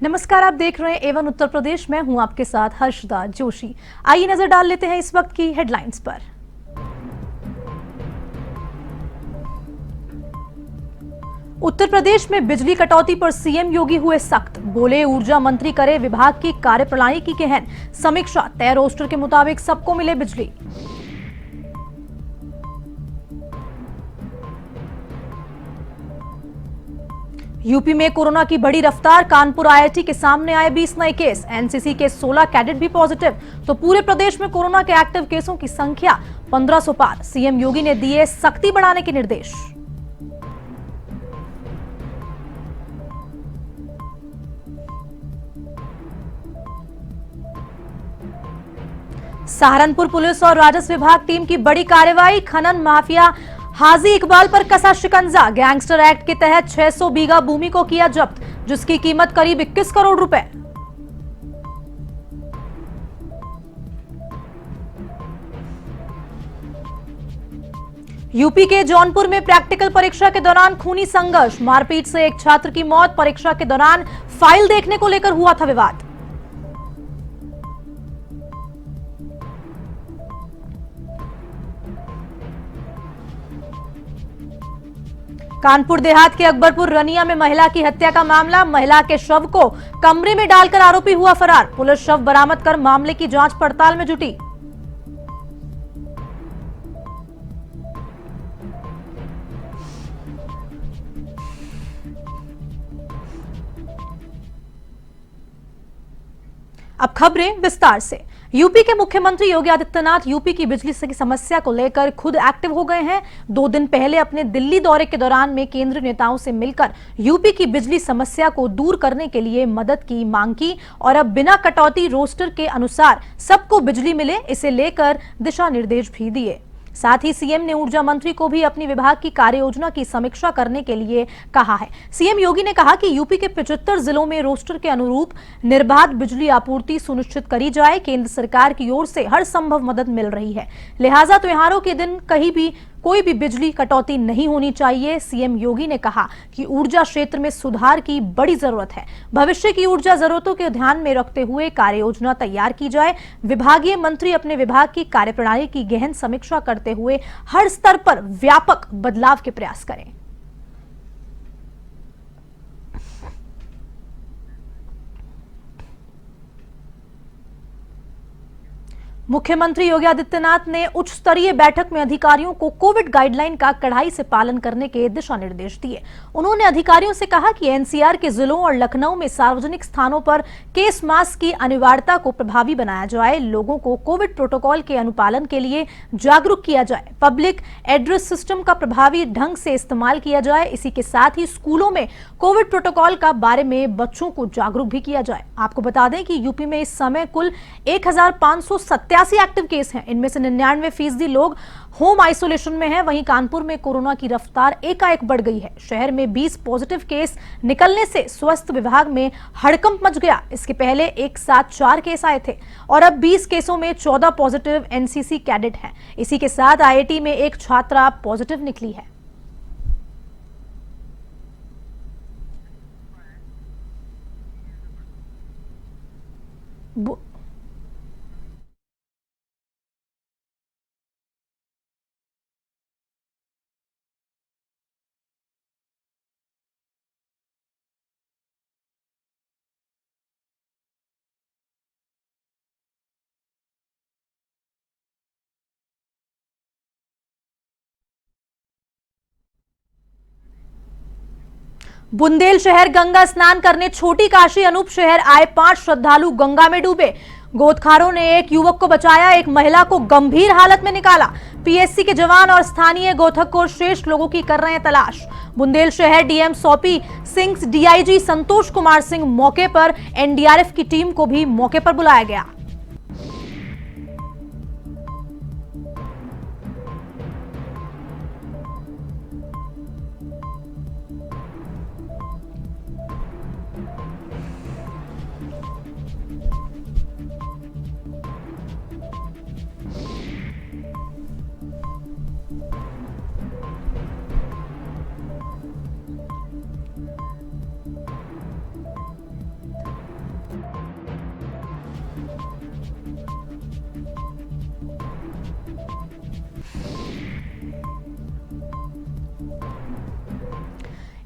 नमस्कार, आप देख रहे हैं एवन उत्तर प्रदेश। मैं हूं आपके साथ हर्षदा जोशी। आइए नजर डाल लेते हैं इस वक्त की हेडलाइंस पर। उत्तर प्रदेश में बिजली कटौती पर सीएम योगी हुए सख्त। बोले, ऊर्जा मंत्री करे विभाग की कार्यप्रणाली की गहन समीक्षा। तय रोस्टर के मुताबिक सबको मिले बिजली। यूपी में कोरोना की बड़ी रफ्तार। कानपुर आईआईटी के सामने आए 20 नए केस। एनसीसी के 16 कैडेट भी पॉजिटिव। तो पूरे प्रदेश में कोरोना के एक्टिव केसों की संख्या 1500 पार। सीएम योगी ने दिए सख्ती बढ़ाने के निर्देश। सहारनपुर पुलिस और राजस्व विभाग टीम की बड़ी कार्रवाई। खनन माफिया हाजी इकबाल पर कसा शिकंजा। गैंगस्टर एक्ट के तहत 600 बीघा भूमि को किया जब्त, जिसकी कीमत करीब 21 करोड़ रुपए। यूपी के जौनपुर में प्रैक्टिकल परीक्षा के दौरान खूनी संघर्ष। मारपीट से एक छात्र की मौत। परीक्षा के दौरान फाइल देखने को लेकर हुआ था विवाद। कानपुर देहात के अकबरपुर रनिया में महिला की हत्या का मामला। महिला के शव को कमरे में डालकर आरोपी हुआ फरार। पुलिस शव बरामद कर मामले की जांच पड़ताल में जुटी। अब खबरें विस्तार से। यूपी के मुख्यमंत्री योगी आदित्यनाथ यूपी की बिजली की समस्या को लेकर खुद एक्टिव हो गए हैं। 2 दिन पहले अपने दिल्ली दौरे के दौरान में केंद्रीय नेताओं से मिलकर यूपी की बिजली समस्या को दूर करने के लिए मदद की मांग की और अब बिना कटौती रोस्टर के अनुसार सबको बिजली मिले, इसे लेकर दिशा निर्देश भी दिए। साथ ही सीएम ने ऊर्जा मंत्री को भी अपनी विभाग की कार्य योजना की समीक्षा करने के लिए कहा है। सीएम योगी ने कहा कि यूपी के 75 जिलों में रोस्टर के अनुरूप निर्बाध बिजली आपूर्ति सुनिश्चित करी जाए। केंद्र सरकार की ओर से हर संभव मदद मिल रही है, लिहाजा त्योहारों के दिन कहीं भी कोई भी बिजली कटौती नहीं होनी चाहिए। सीएम योगी ने कहा कि ऊर्जा क्षेत्र में सुधार की बड़ी जरूरत है। भविष्य की ऊर्जा जरूरतों के ध्यान में रखते हुए कार्य योजना तैयार की जाए। विभागीय मंत्री अपने विभाग की कार्यप्रणाली की गहन समीक्षा करते हुए हर स्तर पर व्यापक बदलाव के प्रयास करें। मुख्यमंत्री योगी आदित्यनाथ ने उच्च स्तरीय बैठक में अधिकारियों को कोविड गाइडलाइन का कड़ाई से पालन करने के दिशा निर्देश दिए। उन्होंने अधिकारियों से कहा कि एनसीआर के जिलों और लखनऊ में सार्वजनिक स्थानों पर केस मास्क की अनिवार्यता को प्रभावी बनाया जाए। लोगों को कोविड प्रोटोकॉल के अनुपालन के लिए जागरूक किया जाए। पब्लिक एड्रेस सिस्टम का प्रभावी ढंग से इस्तेमाल किया जाए। इसी के साथ ही स्कूलों में कोविड प्रोटोकॉल का बारे में बच्चों को जागरूक भी किया जाए। आपको बता दें कि यूपी में इस समय कुल 1587 एक्टिव केस हैं। इनमें से 99% लोग होम आइसोलेशन में हैं। वहीं कानपुर में कोरोना की रफ्तार एकाएक बढ़ गई है। शहर में 20 पॉजिटिव केस निकलने से स्वास्थ्य विभाग में हड़कंप मच गया। इसके पहले एक साथ 4 केस आए थे और अब 20 केसों में 14 पॉजिटिव एनसीसी कैडेट हैं। इसी के साथ आईआईटी में एक छात्रा पॉजिटिव निकली है। बुंदेलशहर गंगा स्नान करने छोटी काशी अनूप शहर आए 5 श्रद्धालु गंगा में डूबे। गोदखारों ने एक युवक को बचाया, एक महिला को गंभीर हालत में निकाला। पीएससी के जवान और स्थानीय गोथखोर शेष लोगों की कर रहे हैं तलाश। बुंदेलशहर डीएम सोपी सिंह, डीआईजी संतोष कुमार सिंह मौके पर, एनडीआरएफ की टीम को भी मौके पर बुलाया गया।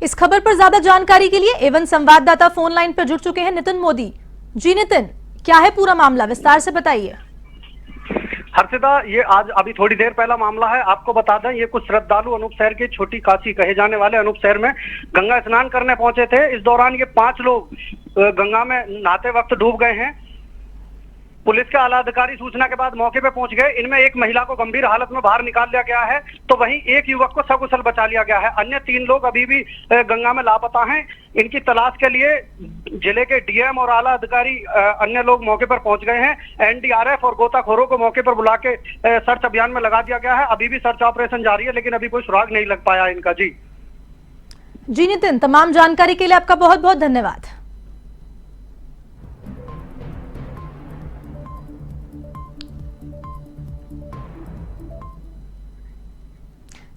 इस खबर पर ज्यादा जानकारी के लिए एवन संवाददाता फोन लाइन पर जुड़ चुके हैं नितिन मोदी। जी नितिन, क्या है पूरा मामला, विस्तार से बताइए। हर्षिता, ये आज अभी थोड़ी देर पहला मामला है। आपको बता दें, ये कुछ श्रद्धालु अनूप शहर के छोटी काशी कहे जाने वाले अनूप शहर में गंगा स्नान करने पहुंचे थे। इस दौरान ये 5 लोग गंगा में नहाते वक्त डूब गए हैं। पुलिस के आला अधिकारी सूचना के बाद मौके पर पहुंच गए। इनमें एक महिला को गंभीर हालत में बाहर निकाल लिया गया है, तो वहीं एक युवक को सकुशल बचा लिया गया है। अन्य 3 लोग अभी भी गंगा में लापता हैं। इनकी तलाश के लिए जिले के डीएम और आला अधिकारी अन्य लोग मौके पर पहुंच गए हैं। एनडीआरएफ और गोताखोरों को मौके पर बुला के सर्च अभियान में लगा दिया गया है। अभी भी सर्च ऑपरेशन जारी है, लेकिन अभी कोई सुराग नहीं लग पाया इनका। जी नितिन, तमाम जानकारी के लिए आपका बहुत बहुत धन्यवाद।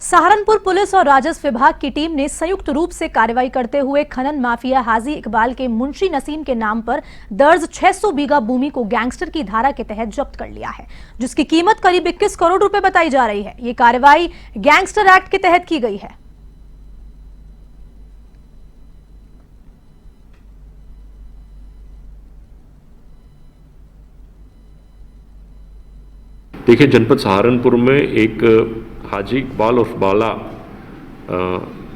सहारनपुर पुलिस और राजस्व विभाग की टीम ने संयुक्त रूप से कार्रवाई करते हुए खनन माफिया हाजी इकबाल के मुंशी नसीम के नाम पर दर्ज 600 बीघा भूमि को गैंगस्टर की धारा के तहत जब्त कर लिया है, जिसकी कीमत करीब 21 करोड़ रुपए बताई जा रही है। ये कार्रवाई गैंगस्टर एक्ट के तहत की गई है। देखिए, जनपद सहारनपुर में एक हाजी इकबाल उर्फ बाला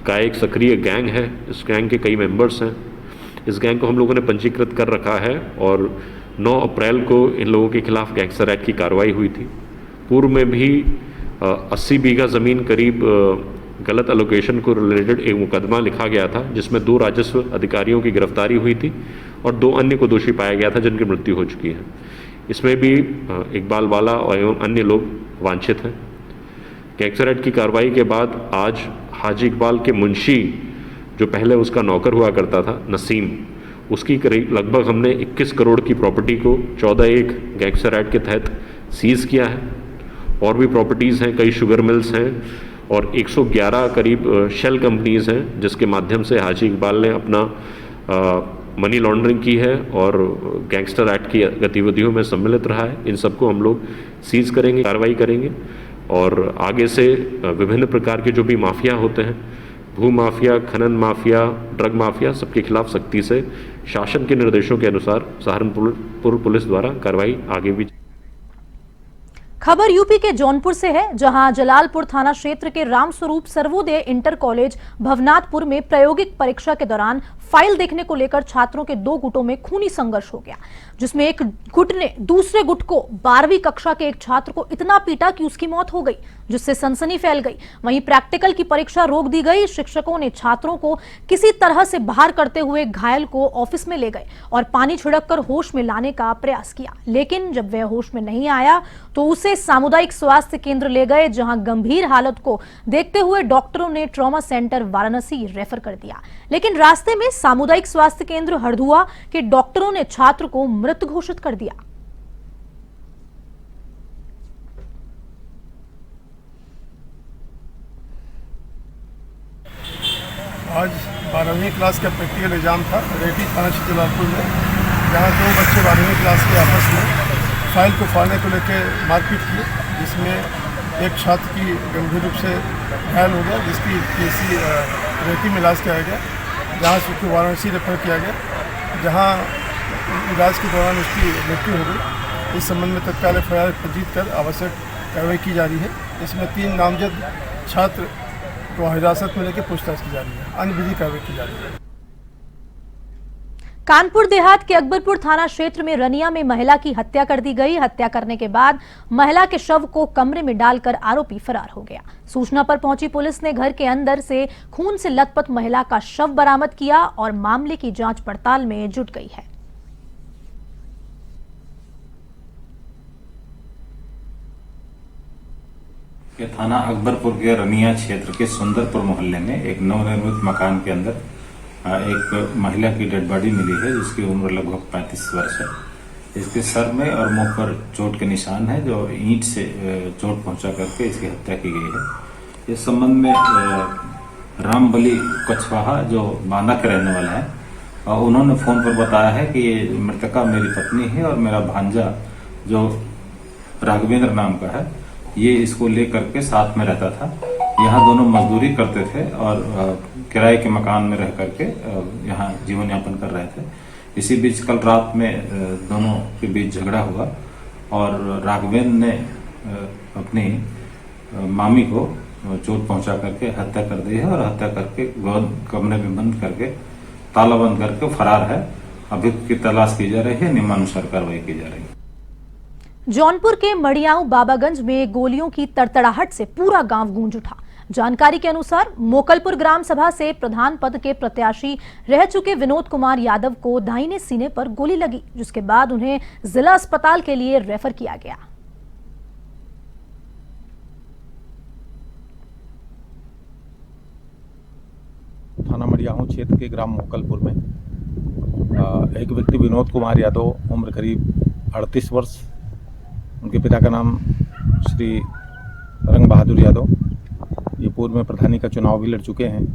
का एक सक्रिय गैंग है। इस गैंग के कई मेंबर्स हैं। इस गैंग को हम लोगों ने पंजीकृत कर रखा है और 9 अप्रैल को इन लोगों के खिलाफ गैंगस्टर एक्ट की कार्रवाई हुई थी। पूर्व में भी 80 बीघा ज़मीन करीब गलत एलोकेशन को रिलेटेड एक मुकदमा लिखा गया था, जिसमें 2 राजस्व अधिकारियों की गिरफ्तारी हुई थी और 2 अन्य को दोषी पाया गया था, जिनकी मृत्यु हो चुकी है। इसमें भी इकबाल वाला और एवं अन्य लोग वांछित हैं। गैंगस्टर एक्ट की कार्रवाई के बाद आज हाजी इकबाल के मुंशी, जो पहले उसका नौकर हुआ करता था, नसीम, उसकी करीब लगभग हमने 21 करोड़ की प्रॉपर्टी को 14(1) गैंगस्टर एक्ट के तहत सीज किया है। और भी प्रॉपर्टीज़ हैं, कई शुगर मिल्स हैं और 111 करीब शेल कंपनीज़ हैं, जिसके माध्यम से हाजी इकबाल ने अपना मनी लॉन्ड्रिंग की है और गैंगस्टर एक्ट की गतिविधियों में सम्मिलित रहा है। इन सबको हम लोग सीज करेंगे, कार्रवाई करेंगे और आगे से विभिन्न प्रकार के जो भी माफिया होते हैं, भू माफिया, खनन माफिया, ड्रग माफिया, सबके खिलाफ सख्ती से शासन के निर्देशों के अनुसार सहारनपुर पुलिस द्वारा कार्रवाई आगे भी। खबर यूपी के जौनपुर से है, जहां जलालपुर थाना क्षेत्र के रामस्वरूप सर्वोदय इंटर कॉलेज भवनाथपुर में प्रायोगिक परीक्षा के दौरान फाइल देखने को लेकर छात्रों के 2 गुटों में खूनी संघर्ष हो गया, जिसमें एक गुट ने दूसरे गुट को 12वीं कक्षा के एक छात्र को इतना पीटा कि उसकी मौत हो गई, जिससे सनसनी फैल गई। वहीं प्रैक्टिकल की परीक्षा रोक दी गई। शिक्षकों ने छात्रों को किसी तरह से बाहर करते हुए घायल को ऑफिस में ले गए और पानी छिड़ककर होश में लाने का प्रयास किया, लेकिन जब वह होश में नहीं आया तो उसे सामुदायिक स्वास्थ्य केंद्र ले गए, जहां गंभीर हालत को देखते हुए डॉक्टरों ने ट्रॉमा सेंटर वाराणसी रेफर कर दिया। लेकिन रास्ते में सामुदायिक स्वास्थ्य केंद्र हरदुआ के डॉक्टरों ने छात्र को मृत घोषित कर दिया। आज 12वीं क्लास का प्रैक्टिकल एग्जाम था रेड्डी थाना जलालपुर में, जहाँ 2 बच्चे 12वीं क्लास के आपस में फाइल को फाड़ने को लेकर मारपीट की, जिसमें एक छात्र की गंभीर रूप से घायल हो गया, जिसकी पीएससी रेती में इलाज किया गया, जहाँ से उसको वाराणसी रेफर किया गया, जहाँ इलाज के दौरान उसकी मृत्यु हो गई। इस संबंध में तत्काल एफआईआर पंजीकृत कर आवश्यक कार्रवाई की जा रही है। इसमें 3 नामजद छात्र को हिरासत में लेकर पूछताछ की जा रही है, अन्य विधि कार्रवाई की जा रही है। कानपुर देहात के अकबरपुर थाना क्षेत्र में रनिया में महिला की हत्या कर दी गई। हत्या करने के बाद महिला के शव को कमरे में डालकर आरोपी फरार हो गया। सूचना पर पहुंची पुलिस ने घर के अंदर से खून से लथपथ महिला का शव बरामद किया और मामले की जांच पड़ताल में जुट गई है। थाना अकबरपुर के रनिया क्षेत्र के सुंदरपुर मोहल्ले में एक नवनिर्मित मकान के अंदर एक महिला की डेड बॉडी मिली है, जिसकी उम्र लगभग 35 वर्ष है। इसके सर में और मुंह पर चोट के निशान है, जो ईंट से चोट पहुंचा करके इसकी हत्या की गई है। इस संबंध में रामबली कछवाहा, जो बांदा के रहने वाला है, उन्होंने फोन पर बताया है कि ये मृतका मेरी पत्नी है और मेरा भांजा जो राघवेंद्र नाम का है, ये इसको लेकर के साथ में रहता था। यहाँ दोनों मजदूरी करते थे और किराए के मकान में रह करके यहाँ जीवन यापन कर रहे थे। इसी बीच कल रात में दोनों के बीच झगड़ा हुआ और राघवेंद्र ने अपनी मामी को चोट पहुंचा करके हत्या कर दी है और हत्या करके कमरे में बंद करके ताला बंद करके फरार है। अभियुक्त की तलाश की जा रही है, नियमानुसार कार्रवाई की जा रही है। जौनपुर के मड़ियाऊ बाबागंज में गोलियों की तड़तड़ाहट से पूरा गांव गूंज उठा। जानकारी के अनुसार मोकलपुर ग्राम सभा से प्रधान पद के प्रत्याशी रह चुके विनोद कुमार यादव को दाहिने सीने पर गोली लगी, जिसके बाद उन्हें जिला अस्पताल के लिए रेफर किया गया। थाना मड़ियाहू क्षेत्र के ग्राम मोकलपुर में एक व्यक्ति विनोद कुमार यादव, उम्र करीब 38 वर्ष, उनके पिता का नाम श्री रंग बहादुर यादव, ये पूर्व में प्रधानी का चुनाव भी लड़ चुके हैं।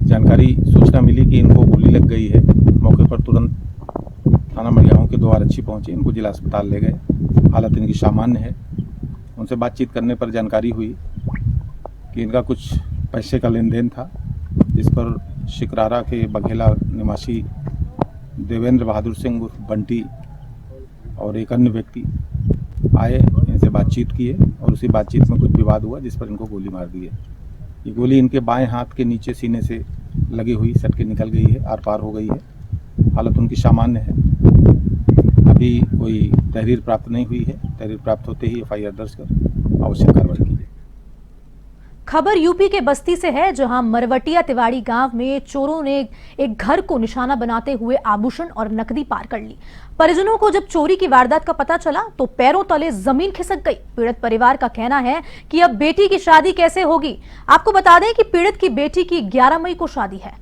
जानकारी सूचना मिली कि इनको गोली लग गई है। मौके पर तुरंत थाना मड़ियाहू के 2 आरक्षी पहुंचे, इनको जिला अस्पताल ले गए। हालत इनकी सामान्य है। उनसे बातचीत करने पर जानकारी हुई कि इनका कुछ पैसे का लेन देन था, जिस पर शिकरारा के बघेला निवासी देवेंद्र बहादुर सिंह बंटी और एक अन्य व्यक्ति आए, इनसे बातचीत किए और उसी बातचीत में कुछ विवाद हुआ, जिस पर इनको गोली मार दी है। ये गोली इनके बाएं हाथ के नीचे सीने से लगी हुई सट के निकल गई है, आर पार हो गई है। हालत उनकी सामान्य है। अभी कोई तहरीर प्राप्त नहीं हुई है। तहरीर प्राप्त होते ही FIR दर्ज कर आवश्यक कार्रवाई की जाए। खबर यूपी के बस्ती से है, जहां मरवटिया तिवाड़ी गांव में चोरों ने एक घर को निशाना बनाते हुए आभूषण और नकदी पार कर ली। परिजनों को जब चोरी की वारदात का पता चला तो पैरों तले जमीन खिसक गई। पीड़ित परिवार का कहना है कि अब बेटी की शादी कैसे होगी। आपको बता दें कि पीड़ित की बेटी की 11 मई को शादी है।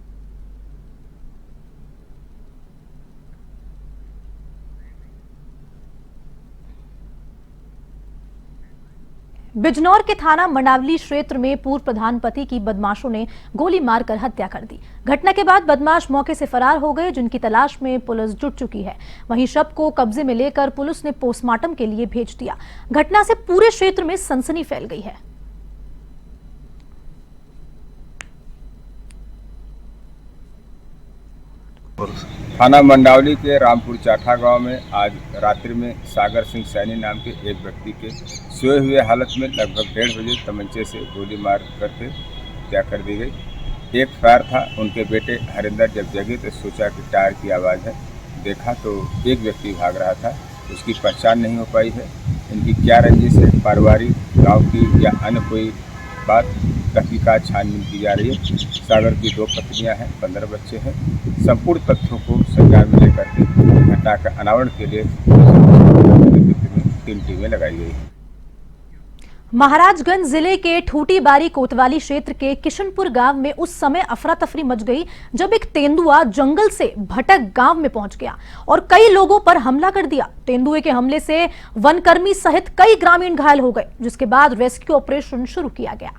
बिजनौर के थाना मंडावली क्षेत्र में पूर्व प्रधान पति की बदमाशों ने गोली मारकर हत्या कर दी। घटना के बाद बदमाश मौके से फरार हो गए, जिनकी तलाश में पुलिस जुट चुकी है। वहीं शव को कब्जे में लेकर पुलिस ने पोस्टमार्टम के लिए भेज दिया। घटना से पूरे क्षेत्र में सनसनी फैल गई है। थाना मंडावली के रामपुर चाठा गांव में आज रात्रि में सागर सिंह सैनी नाम के एक व्यक्ति के सोए हुए हालत में लगभग 1:30 बजे तमंचे से गोली मार करके हत्या कर दी गई। एक फायर था। उनके बेटे हरिंदर जब जगे तो सोचा कि टायर की आवाज़ है, देखा तो एक व्यक्ति भाग रहा था। उसकी पहचान नहीं हो पाई है। इनकी क्या रंजिश है, पारिवारिक, गाँव की या अन्य कोई बात, तहकीकात छानबीन की जा रही है। सागर की 2 पत्नियां हैं, 15 बच्चे हैं। संपूर्ण तथ्यों को संज्ञान में लेकर के घटना का अनावरण के लिए 3 टीमें लगाई गई हैं। महाराजगंज जिले के ठूटीबारी कोतवाली क्षेत्र के किशनपुर गांव में उस समय अफरा तफरी मच गई जब एक तेंदुआ जंगल से भटक गांव में पहुंच गया और कई लोगों पर हमला कर दिया। तेंदुए के हमले से वनकर्मी सहित कई ग्रामीण घायल हो गए, जिसके बाद रेस्क्यू ऑपरेशन शुरू किया गया।